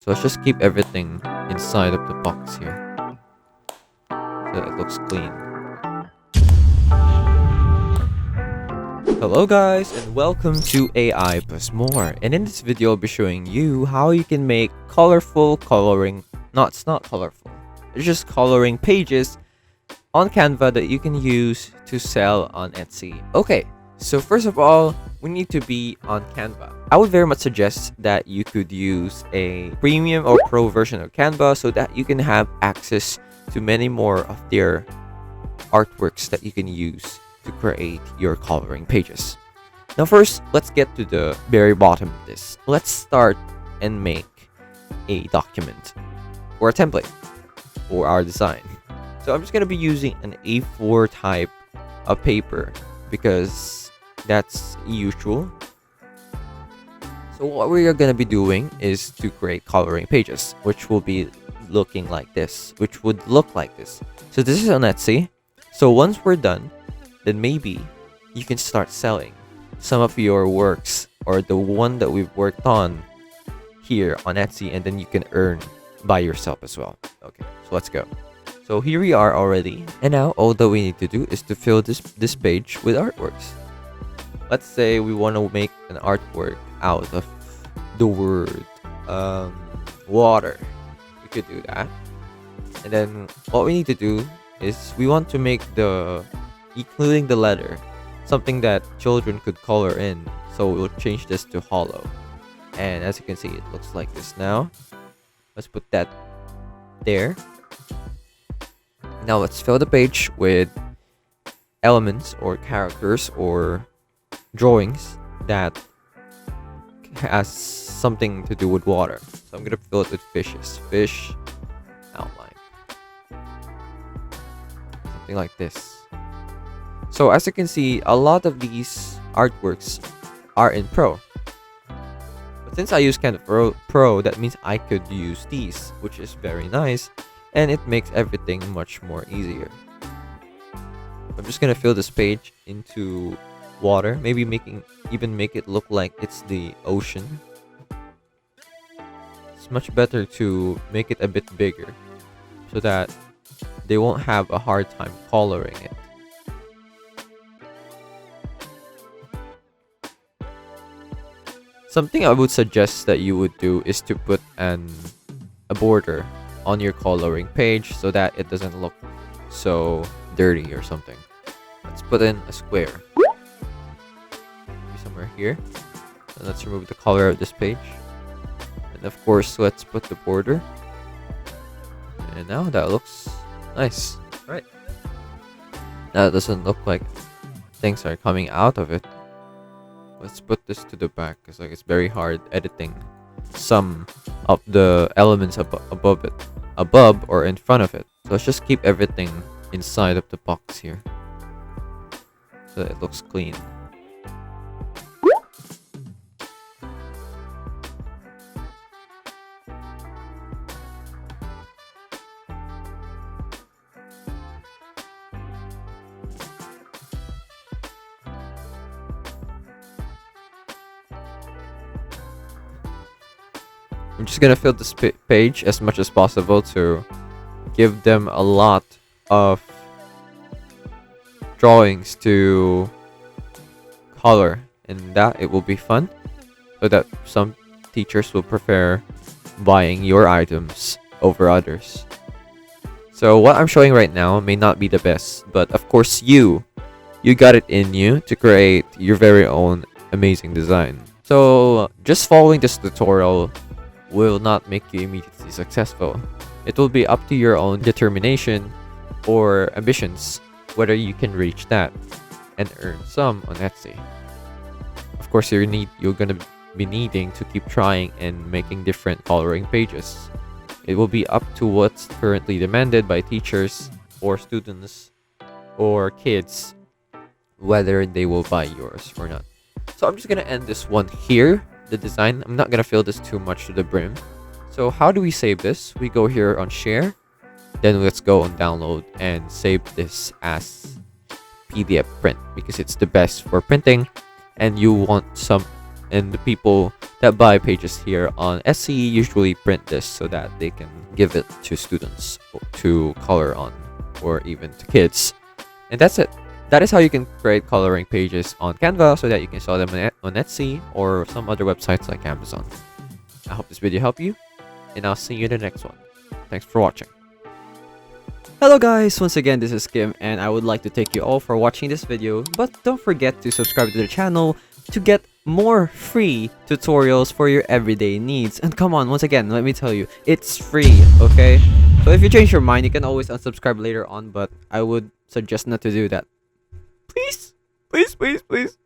So let's just keep everything inside of the box here so that it looks clean. Hello guys and welcome to AI plus more, and in this video I'll be showing you how you can make colorful coloring, it's not colorful, it's just coloring pages on Canva that you can use to sell on Etsy. Okay, so first of all, we need to be on Canva. I would very much suggest that you could use a premium or pro version of Canva so that you can have access to many more of their artworks that you can use to create your coloring pages. Now first, let's get to the very bottom of this. Let's start and make a document or a template for our design. So I'm just going to be using an A4 type of paper because that's usual. So what we are going to be doing is to create coloring pages, which will be looking like this, which would look like this. So this is on Etsy. So once we're done, then maybe you can start selling some of your works or the one that we've worked on here on Etsy, and then you can earn by yourself as well. Okay, so let's go. So here we are already, and now all that we need to do is to fill this page with artworks. Let's say we want to make an artwork out of the word water. We could do that, and then what we need to do is we want to make including the letter, something that children could color in. So we'll change this to hollow, and as you can see, it looks like this now. Let's put that there. Now let's fill the page with elements or characters or drawings that has something to do with water. So I'm gonna fill it with fishes. Fish outline. Something like this. So as you can see, a lot of these artworks are in Pro. But since I use Canva Pro, that means I could use these, which is very nice, and it makes everything much more easier. I'm just gonna fill this page into water, maybe make it look like it's the ocean. It's much better to make it a bit bigger so that they won't have a hard time coloring it. Something I would suggest that you would do is to put a border on your coloring page so that it doesn't look so dirty or something. Let's put in a square. Maybe somewhere here. And let's remove the color of this page. And of course, let's put the border. And now that looks nice, right? Now it doesn't look like things are coming out of it. Let's put this to the back because it's very hard editing some of the elements above or in front of it. So let's just keep everything inside of the box here so that it looks clean. I'm just gonna fill this page as much as possible to give them a lot of drawings to color, and that it will be fun so that some teachers will prefer buying your items over others. So what I'm showing right now may not be the best, but of course you got it in you to create your very own amazing design. So just following this tutorial will not make you immediately successful. It will be up to your own determination or ambitions whether you can reach that and earn some on Etsy. Of course, you're gonna be needing to keep trying and making different coloring pages. It will be up to what's currently demanded by teachers or students or kids whether they will buy yours or not. So I'm just gonna end this one here. The design, I'm not gonna fill this too much to the brim. So how do we save this? We go here on share, then let's go on download and save this as PDF print because it's the best for printing, and you want some and the people that buy pages here on Esty usually print this so that they can give it to students to color on, or even to kids. And that's it. That is how you can create coloring pages on Canva so that you can sell them on Etsy or some other websites like Amazon. I hope this video helped you, and I'll see you in the next one. Thanks for watching. Hello guys, once again this is Kim, and I would like to thank you all for watching this video, but don't forget to subscribe to the channel to get more free tutorials for your everyday needs. And come on, once again, let me tell you, it's free, okay? So if you change your mind, you can always unsubscribe later on, but I would suggest not to do that. Please, please, please, please.